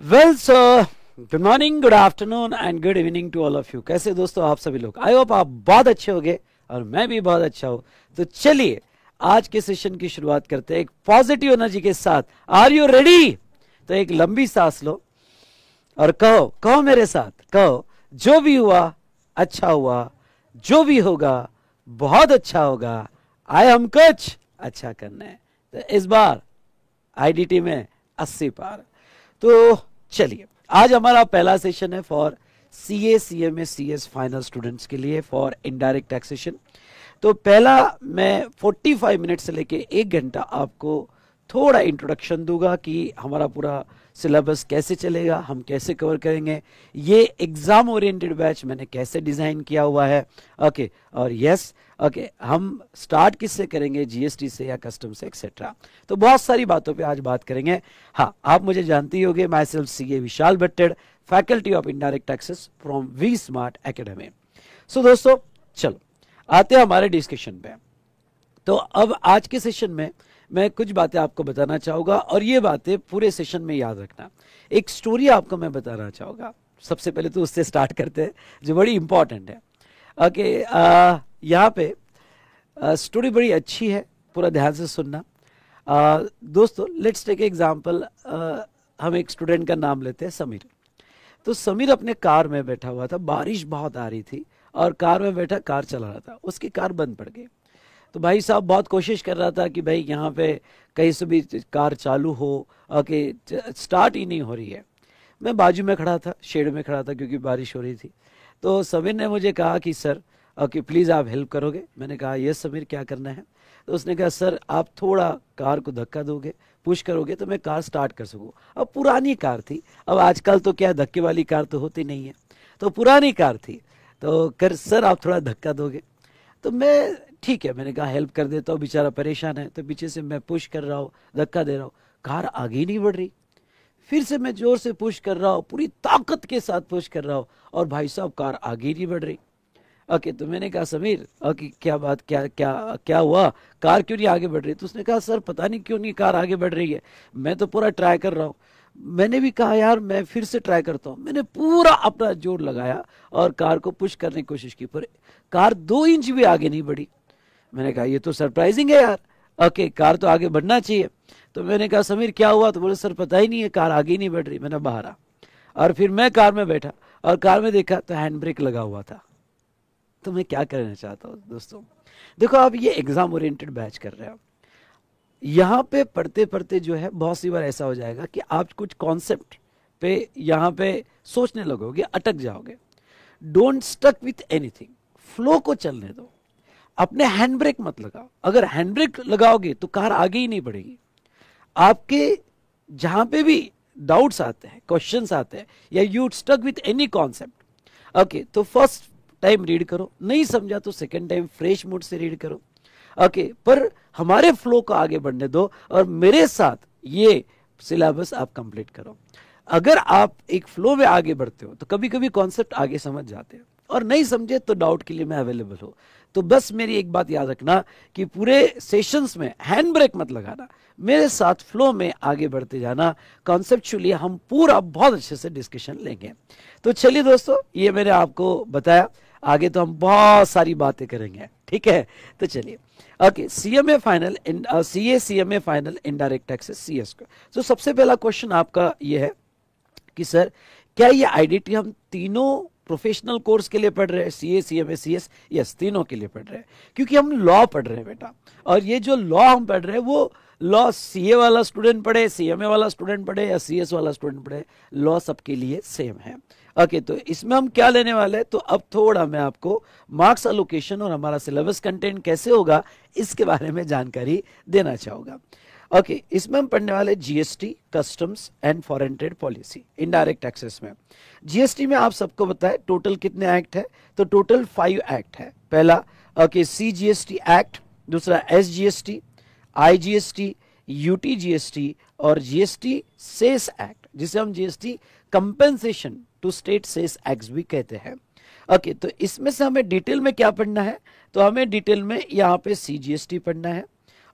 Well sir, good morning, good afternoon and good evening to all of you. कैसे दोस्तों आप सभी लोग? आई होप आप बहुत अच्छे होंगे और मैं भी बहुत अच्छा हूं। तो चलिए आज के सेशन की शुरुआत करते हैं एक पॉजिटिव एनर्जी के साथ। Are you ready? तो एक लंबी सांस लो और कहो, कहो मेरे साथ, कहो जो भी हुआ अच्छा हुआ, जो भी होगा बहुत अच्छा होगा, आए हम कुछ अच्छा करना है। तो इस बार आईडीटी में 80 पार। तो चलिए आज हमारा पहला सेशन है for CA CMA CS final students के लिए फॉर इनडायरेक्ट टैक्सेशन। तो पहला मैं 45 मिनट से लेके 1 घंटा आपको थोड़ा इंट्रोडक्शन दूंगा कि हमारा पूरा सिलेबस कैसे चलेगा, हम कैसे कवर करेंगे, ये एग्जाम ओरिएंटेड बैच मैंने कैसे डिजाइन किया हुआ है। ओके, और यस ओके, हम स्टार्ट किससे करेंगे, जीएसटी से या कस्टम से एक्सेट्रा। तो बहुत सारी बातों पे आज बात करेंगे। हाँ, आप मुझे जानते ही होंगे, myself CA Vishal Bhatted, faculty of indirect taxes from V Smart Academy. So दोस्तों चलो आते हैं हमारे डिस्कशन पे। तो अब आज के सेशन में मैं कुछ बातें आपको बताना चाहूंगा और ये बातें पूरे सेशन में याद रखना। एक स्टोरी आपको मैं बताना चाहूंगा। सबसे पहले तो उससे स्टार्ट करते हैं जो बड़ी इंपॉर्टेंट है। ओके, यहाँ पे स्टोरी बड़ी अच्छी है, पूरा ध्यान से सुनना। दोस्तों लेट्स टेक एग्जांपल, हम एक स्टूडेंट का नाम लेते हैं समीर। तो समीर अपने कार में बैठा हुआ था, बारिश बहुत आ रही थी और कार में बैठा कार चला रहा था, उसकी कार बंद पड़ गई। तो भाई साहब बहुत कोशिश कर रहा था कि भाई यहाँ पे कहीं से भी कार चालू हो, ओके स्टार्ट ही नहीं हो रही है। मैं बाजू में खड़ा था, शेड में खड़ा था क्योंकि बारिश हो रही थी। तो समीर ने मुझे कहा कि सर ओके प्लीज़ आप हेल्प करोगे। मैंने कहा यस समीर क्या करना है। तो उसने कहा सर आप थोड़ा कार को धक्का दोगे, पुश करोगे तो मैं कार स्टार्ट कर सकूँ। अब पुरानी कार थी, अब आजकल तो क्या धक्के वाली कार तो होती नहीं है, तो पुरानी कार थी। तो कर सर आप थोड़ा धक्का दोगे। तो मैं ठीक है, मैंने कहा हेल्प कर देता हूँ, बेचारा परेशान है। तो पीछे से मैं पुश कर रहा हूँ, धक्का दे रहा हूँ, कार आगे ही नहीं बढ़ रही। फिर से मैं जोर से पुश कर रहा हूँ, पूरी ताकत के साथ पुश कर रहा हूँ और भाई साहब कार आगे ही नहीं बढ़ रही। ओके, तो मैंने कहा समीर ओके क्या बात, क्या क्या क्या हुआ, कार क्यों नहीं आगे बढ़ रही? तो उसने कहा सर पता नहीं क्यों नहीं कार आगे बढ़ रही है, मैं तो पूरा ट्राई कर रहा हूँ। मैंने भी कहा यार मैं फिर से ट्राई करता हूँ। मैंने पूरा अपना जोर लगाया और कार को पुश करने की कोशिश की, पर कार 2 इंच भी आगे नहीं बढ़ी। मैंने कहा ये तो सरप्राइजिंग है यार, ओके कार तो आगे बढ़ना चाहिए। तो मैंने कहा समीर क्या हुआ? तो बोले सर पता ही नहीं है, कार आगे ही नहीं बढ़ रही। मैंने बाहर आ और फिर मैं कार में बैठा और कार में देखा तो हैंड ब्रेक लगा हुआ था। तो मैं क्या करना चाहता हूँ दोस्तों, देखो आप ये एग्जाम ओरिएंटेड बैच कर रहे हो, यहाँ पे पढ़ते पढ़ते जो है बहुत सी बार ऐसा हो जाएगा कि आप कुछ कॉन्सेप्ट पे यहाँ पे सोचने लगोगे, अटक जाओगे। Don't stuck with anything, flow को चलने दो, अपने हैंड ब्रेक मत लगाओ। अगर हैंड ब्रेक लगाओगे तो कार आगे ही नहीं बढ़ेगी। आपके जहां पे भी डाउट्स आते हैं, क्वेश्चंस आते हैं या you stuck with any concept, okay तो फर्स्ट टाइम रीड करो, नहीं समझा तो सेकंड टाइम फ्रेश मूड से रीड करो। ओके, पर हमारे फ्लो को आगे बढ़ने दो और मेरे साथ ये सिलेबस आप कंप्लीट करो। अगर आप एक फ्लो में आगे बढ़ते हो तो कभी कभी कॉन्सेप्ट आगे समझ जाते हैं और नहीं समझे तो डाउट के लिए मैं अवेलेबल हूं। तो बस मेरी एक बात याद रखना कि पूरे सेशंस में हैंड ब्रेक मत लगाना, मेरे साथ फ्लो में आगे बढ़ते जाना। कॉन्सेप्चुअली हम पूरा बहुत अच्छे से डिस्कशन लेंगे। तो चलिए दोस्तों, ये मैंने आपको बताया, आगे तो हम बहुत सारी बातें करेंगे, ठीक है? तो चलिए okay, CMA final, CA CMA final indirect taxes CS का। तो सबसे पहला क्वेश्चन आपका ये है कि सर क्या ये आईडीटी हम तीनों प्रोफेशनल कोर्स के लिए पढ़ रहे हैं, सीए सीएमए सीएस? यस, तीनों के लिए पढ़ रहे हैं क्योंकि हम लॉ पढ़ रहे हैं बेटा। और ये जो लॉ हम पढ़ रहे हैं वो लॉ सीए वाला स्टूडेंट पढ़े, सीएमए वाला स्टूडेंट पढ़े या सीएस वाला स्टूडेंट पढ़े, लॉ सबके लिए सेम है। ओके, तो इसमें हम क्या लेने वाले हैं, तो अब थोड़ा मैं आपको मार्क्स एलोकेशन और हमारा सिलेबस कंटेंट कैसे होगा इसके बारे में जानकारी देना चाहूंगा। ओके, इसमें हम पढ़ने वाले GST, customs and foreign trade policy, indirect taxes में। जीएसटी में आप सबको पता है टोटल कितने एक्ट है, तो टोटल 5 एक्ट है। पहला ओके सीजीएसटी एक्ट, दूसरा एसजीएसटी, आईजीएसटी, यूटीजीएसटी और जीएसटी सेस एक्ट, जिसे हम GST compensation to state cess act भी कहते हैं। ओके, तो इसमें से हमें डिटेल में क्या पढ़ना है, तो हमें डिटेल में यहाँ पे सीजीएसटी पढ़ना है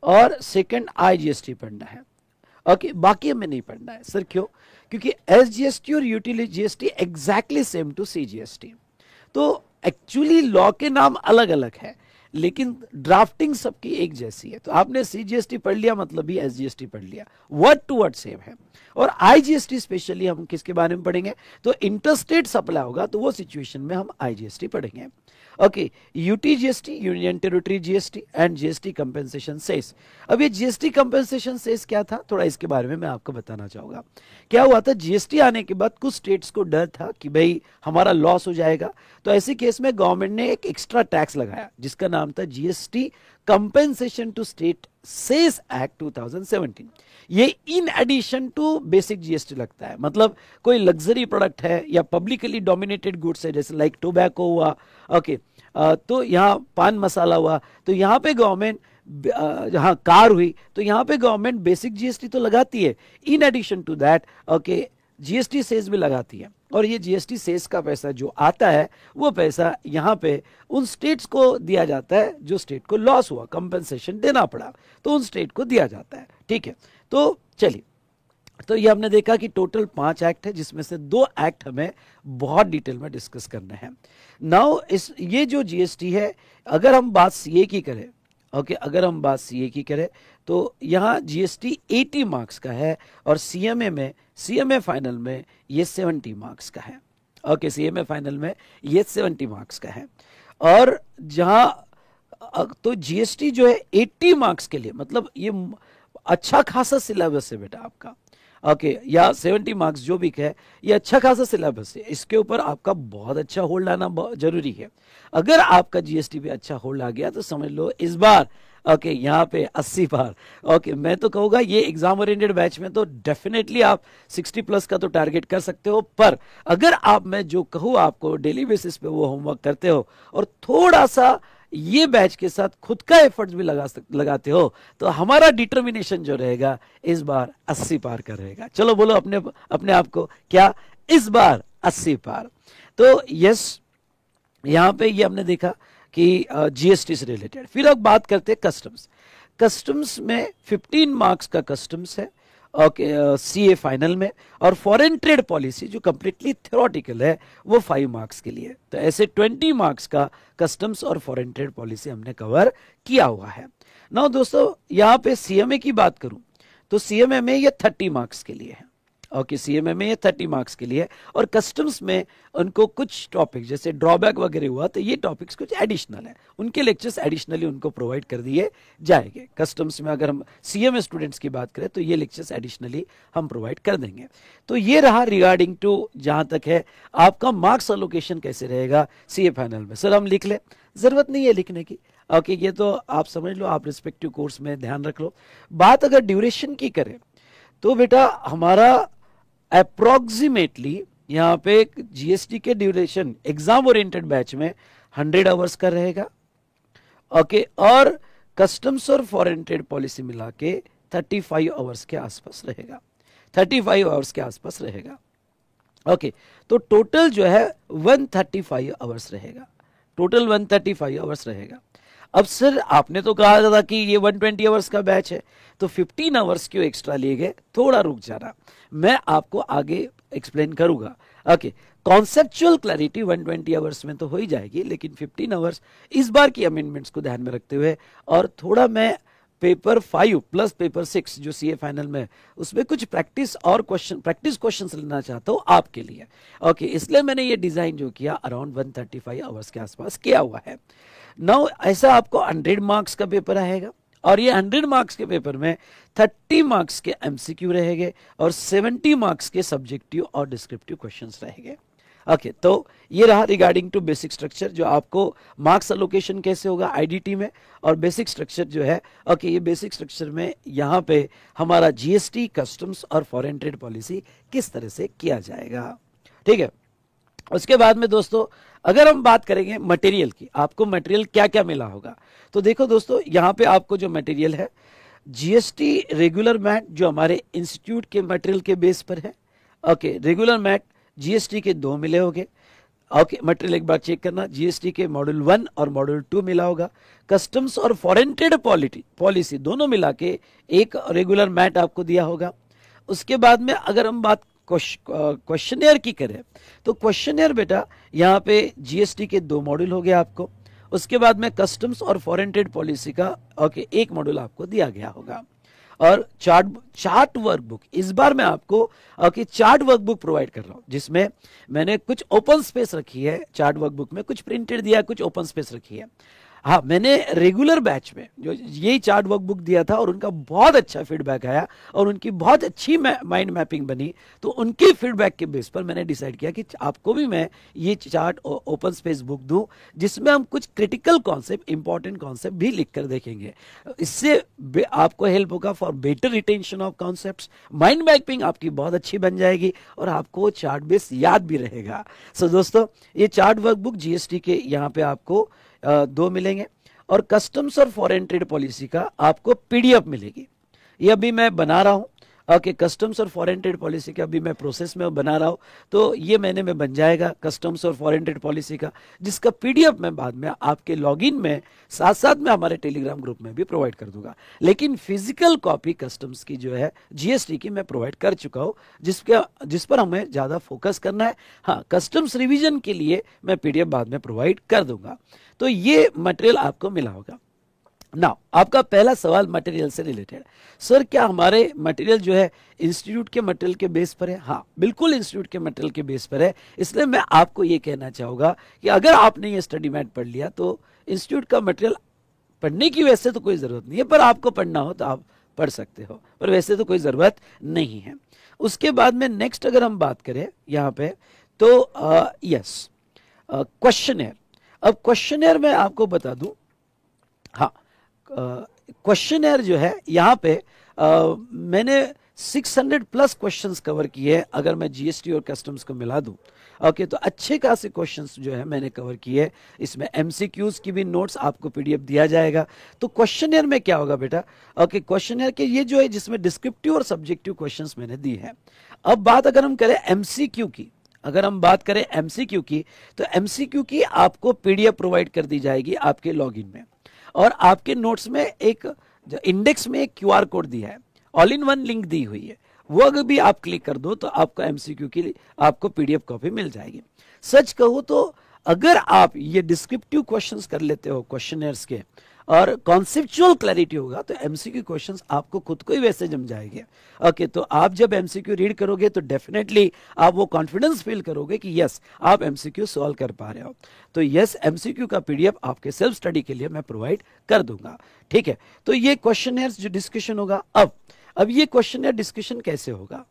और सेकंड आईजीएसटी पढ़ना है। ओके, बाकी हमें नहीं पढ़ना है सर। क्यों? क्योंकि एसजीएसटी और utility GST exactly same to CGST. तो एक्चुअली लॉ के नाम अलग अलग है, लेकिन ड्राफ्टिंग सबकी एक जैसी है। तो आपने सीजीएसटी पढ़ लिया मतलब भी एसजीएसटी पढ़ लिया, वर्ड टू वर्ड सेम है। और आईजीएसटी स्पेशली हम किसके बारे में पढ़ेंगे? तो इंटरस्टेट सप्लाई होगा तो वो सिचुएशन में हम आईजीएसटी पढ़ेंगे। Okay, UT GST, union territory GST and GST compensation cess. अब ये जीएसटी कंपेंसेशन सेस क्या था, थोड़ा इसके बारे में मैं आपको बताना चाहूंगा। क्या हुआ था, जीएसटी आने के बाद कुछ स्टेट्स को डर था कि भाई हमारा लॉस हो जाएगा, तो ऐसे केस में गवर्नमेंट ने एक एक्स्ट्रा टैक्स लगाया जिसका नाम था GST compensation to state cess act 2017। ये in addition to basic GST लगता है। मतलब कोई लग्जरी प्रोडक्ट है या पब्लिकली डोमिनेटेड गुड्स है, जैसे लाइक टोबैको हुआ, ओके, तो यहाँ पान मसाला हुआ, तो यहाँ पे गवर्नमेंट, जहाँ कार हुई तो यहाँ पे गवर्नमेंट बेसिक जीएसटी तो लगाती है, in addition to that okay GST cess भी लगाती है। और ये जीएसटी सेस का पैसा जो आता है वो पैसा यहाँ पे उन स्टेट्स को दिया जाता है जो स्टेट को लॉस हुआ, कंपेंसेशन देना पड़ा, तो उन स्टेट को दिया जाता है। ठीक है, तो चलिए, तो ये हमने देखा कि टोटल 5 एक्ट है जिसमें से 2 एक्ट हमें बहुत डिटेल में डिस्कस करने हैं। नाउ ये जो जीएसटी है, अगर हम बात सीए की करें, ओके, अगर हम बात सीए की करें तो यहाँ जीएसटी 80 मार्क्स का है और सीएमए फाइनल में ये 70 मार्क्स का है। ओके, सीएमए फाइनल में ये 70 मार्क्स का है। और जहाँ तो जीएसटी जो है 80 मार्क्स के लिए, मतलब ये अच्छा खासा सिलेबस है बेटा आपका, ओके, या 70 मार्क्स जो भी है, ये अच्छा खासा सिलेबस है। इसके ऊपर आपका बहुत अच्छा होल्ड आना जरूरी है। अगर आपका जीएसटी पे अच्छा होल्ड आ गया तो समझ लो इस बार ओके यहाँ पे 80 बार, ओके, मैं तो कहूँगा ये एग्जाम ओरिएंटेड बैच में तो डेफिनेटली आप 60 प्लस का तो टारगेट कर सकते हो। पर अगर आप, मैं जो कहूँ आपको डेली बेसिस पे वो होमवर्क करते हो और थोड़ा सा ये बैच के साथ खुद का एफर्ट्स भी लगाते हो तो हमारा डिटर्मिनेशन जो रहेगा इस बार 80 पार का रहेगा। चलो बोलो अपने आप को, क्या इस बार 80 पार? तो यस, यहाँ पे ये हमने देखा कि जीएसटी से रिलेटेड। फिर अब बात करते हैं कस्टम्स। कस्टम्स में 15 मार्क्स का कस्टम्स है, ओके, सीए फाइनल में, और फॉरेन ट्रेड पॉलिसी जो कंप्लीटली थ्योरेटिकल है वो 5 मार्क्स के लिए। तो ऐसे 20 मार्क्स का कस्टम्स और फॉरेन ट्रेड पॉलिसी हमने कवर किया हुआ है। नाउ दोस्तों, यहाँ पे सीएमए की बात करूं तो सीएमए में ये 30 मार्क्स के लिए है। ओके, सीएमए में ये 30 मार्क्स के लिए, और कस्टम्स में उनको कुछ टॉपिक जैसे ड्रॉबैक वगैरह हुआ तो ये टॉपिक्स कुछ एडिशनल है, उनके लेक्चर्स एडिशनली उनको प्रोवाइड कर दिए जाएंगे। कस्टम्स में अगर हम सीएमए स्टूडेंट्स की बात करें तो ये लेक्चर्स एडिशनली हम प्रोवाइड कर देंगे। तो ये रहा रिगार्डिंग टू जहां तक है आपका मार्क्स एलोकेशन कैसे रहेगा सीए फाइनल में। सर हम लिख ले, जरूरत नहीं है लिखने की, ओके, ये तो आप समझ लो, आप रिस्पेक्टिव कोर्स में ध्यान रख लो। बात अगर ड्यूरेशन की करें तो बेटा हमारा अप्रोक्सीमेटली यहाँ पे जीएसटी के ड्यूरेशन एग्जाम ओरिएंटेड बैच में 100 आवर्स का रहेगा, ओके, और कस्टम्स और फॉरेन ट्रेड पॉलिसी मिला के 35 आवर्स के आसपास रहेगा, 35 आवर्स के आसपास रहेगा, ओके। तो टोटल जो है 135 आवर्स रहेगा, टोटल 135 आवर्स रहेगा। अब सर आपने तो कहा था कि ये 120 आवर्स का बैच है, तो 15 आवर्स क्यों एक्स्ट्रा लिए गए? थोड़ा रुक जाना, मैं आपको आगे एक्सप्लेन करूंगा। ओके, कॉन्सेप्चुअल क्लैरिटी 120 आवर्स में तो हो ही जाएगी, लेकिन 15 आवर्स इस बार की अमेंडमेंट्स को ध्यान में रखते हुए, और थोड़ा मैं पेपर 5 प्लस पेपर 6 जो सीए फाइनल में, उसमें कुछ प्रैक्टिस क्वेश्चंस लेना चाहता हूँ आपके लिए, ओके, इसलिए मैंने ये डिजाइन जो किया अराउंड 135 आवर्स के आसपास किया हुआ है। नाउ ऐसा आपको 100 मार्क्स का पेपर आएगा, और ये 100 मार्क्स के पेपर में 30 मार्क्स के एमसीक्यू रहेंगे और 70 मार्क्स के सब्जेक्टिव और डिस्क्रिप्टिव क्वेश्चंस रहेंगे। ओके, तो ये रहा रिगार्डिंग टू बेसिक स्ट्रक्चर, जो आपको मार्क्स एलोकेशन कैसे होगा आईडीटी में, और बेसिक स्ट्रक्चर जो है, ओके, ये बेसिक स्ट्रक्चर में यहाँ पे हमारा जीएसटी, कस्टम्स और फॉरेन ट्रेड पॉलिसी किस तरह से किया जाएगा। ठीक है, उसके बाद में दोस्तों अगर हम बात करेंगे मटेरियल की, आपको मटेरियल क्या क्या मिला होगा, तो देखो दोस्तों यहाँ पे आपको जो मटेरियल है, जीएसटी रेगुलर मैट जो हमारे इंस्टीट्यूट के मटेरियल के बेस पर है, ओके, रेगुलर मैट जीएसटी के 2 मिले होंगे, ओके, मटेरियल एक बार चेक करना, जीएसटी के मॉड्यूल 1 और मॉड्यूल 2 मिला होगा, कस्टम्स और फॉरेन ट्रेड पॉलिसी दोनों मिला के एक रेगुलर मैट आपको दिया होगा, उसके बाद में अगर हम बात क्वेश्चनियर की करें तो क्वेश्चनियर बेटा यहाँ पे जीएसटी के 2 मॉड्यूल हो गए आपको, उसके बाद में कस्टम्स और फॉरेन ट्रेड पॉलिसी का ओके 1 मॉड्यूल आपको दिया गया होगा। और चार्ट वर्कबुक इस बार मैं आपको ओके चार्ट वर्कबुक प्रोवाइड कर रहा हूं, जिसमें मैंने कुछ ओपन स्पेस रखी है चार्ट वर्कबुक में, कुछ प्रिंटेड दिया है, कुछ ओपन स्पेस रखी है। हाँ, मैंने रेगुलर बैच में जो यही चार्ट वर्कबुक दिया था और उनका बहुत अच्छा फीडबैक आया और उनकी बहुत अच्छी माइंड मैपिंग बनी, तो उनके फीडबैक के बेस पर मैंने डिसाइड किया कि आपको भी मैं ये चार्ट ओपन स्पेस बुक दूं, जिसमें हम कुछ क्रिटिकल कॉन्सेप्ट, इंपॉर्टेंट कॉन्सेप्ट भी लिख कर देखेंगे। इससे आपको हेल्प होगा for better retention of concepts, mind mapping आपकी बहुत अच्छी बन जाएगी और आपको चार्ट बेस याद भी रहेगा। सो दोस्तों, ये चार्ट वर्कबुक जीएसटी के यहाँ पे आपको 2 मिलेंगे और कस्टम्स और फॉरेन ट्रेड पॉलिसी का आपको पीडीएफ मिलेगी। ये अभी मैं बना रहा हूं, ओके कस्टम्स और फॉरेन ट्रेड पॉलिसी का अभी मैं प्रोसेस में बना रहा हूं, तो ये महीने में बन जाएगा कस्टम्स और फॉरेन ट्रेड पॉलिसी का, जिसका पीडीएफ मैं बाद में आपके लॉगिन में साथ साथ में हमारे टेलीग्राम ग्रुप में भी प्रोवाइड कर दूंगा। लेकिन फिजिकल कॉपी कस्टम्स की जो है जीएसटी की मैं प्रोवाइड कर चुका हूं, जिस पर हमें ज्यादा फोकस करना है। हाँ, कस्टम्स रिविजन के लिए मैं पीडीएफ बाद में प्रोवाइड कर दूंगा। तो ये मटेरियल आपको मिला होगा। नाउ आपका पहला सवाल मटेरियल से रिलेटेड, सर क्या हमारे मटेरियल जो है इंस्टीट्यूट के मटेरियल के बेस पर है? हाँ, बिल्कुल इंस्टीट्यूट के मटेरियल के बेस पर है। इसलिए मैं आपको ये कहना चाहूंगा कि अगर आपने ये स्टडी मैट पढ़ लिया तो इंस्टीट्यूट का मटेरियल पढ़ने की वैसे तो कोई जरूरत नहीं है, पर आपको पढ़ना हो तो आप पढ़ सकते हो, पर वैसे तो कोई जरूरत नहीं है। उसके बाद में नेक्स्ट अगर हम बात करें यहाँ पे तो यस क्वेश्चनर। अब क्वेश्चनर में आपको बता दूं, हाँ क्वेश्चनर जो है यहाँ पे मैंने 600 प्लस क्वेश्चंस कवर किए हैं। अगर मैं जीएसटी और कस्टम्स को मिला दूं ओके तो अच्छे खासे क्वेश्चंस जो है मैंने कवर किए। इसमें एमसीक्यूज की भी नोट्स आपको पीडीएफ दिया जाएगा। तो क्वेश्चनर में क्या होगा बेटा, ओके क्वेश्चनर के ये जो है जिसमें डिस्क्रिप्टिव और सब्जेक्टिव क्वेश्चंस मैंने दिए हैं। अब बात अगर हम करें एमसीक्यू की, अगर हम बात करें एमसीक्यू की, तो एमसीक्यू की आपको पीडीएफ प्रोवाइड कर दी जाएगी आपके लॉगिन में, और आपके नोट्स में एक इंडेक्स में एक क्यूआर कोड दिया है, ऑल इन वन लिंक दी हुई है, वो अगर भी आप क्लिक कर दो तो आपको एमसीक्यू की आपको पीडीएफ कॉपी मिल जाएगी। सच कहूं तो अगर आप ये डिस्क्रिप्टिव क्वेश्चंस कर लेते हो क्वेश्चनर्स के और कॉन्सेप्चुअल क्लैरिटी होगा तो एमसीक्यू क्वेश्चंस आपको खुद को ही वैसे जम जाएंगे। ओके, तो आप जब एमसीक्यू रीड करोगे तो डेफिनेटली आप वो कॉन्फिडेंस फील करोगे कि यस आप एमसीक्यू सॉल्व कर पा रहे हो। तो यस, एमसीक्यू का पीडीएफ आपके सेल्फ स्टडी के लिए मैं प्रोवाइड कर दूंगा। ठीक है, तो ये क्वेश्चनर्स जो डिस्कशन होगा। अब ये क्वेश्चनर डिस्कशन कैसे होगा,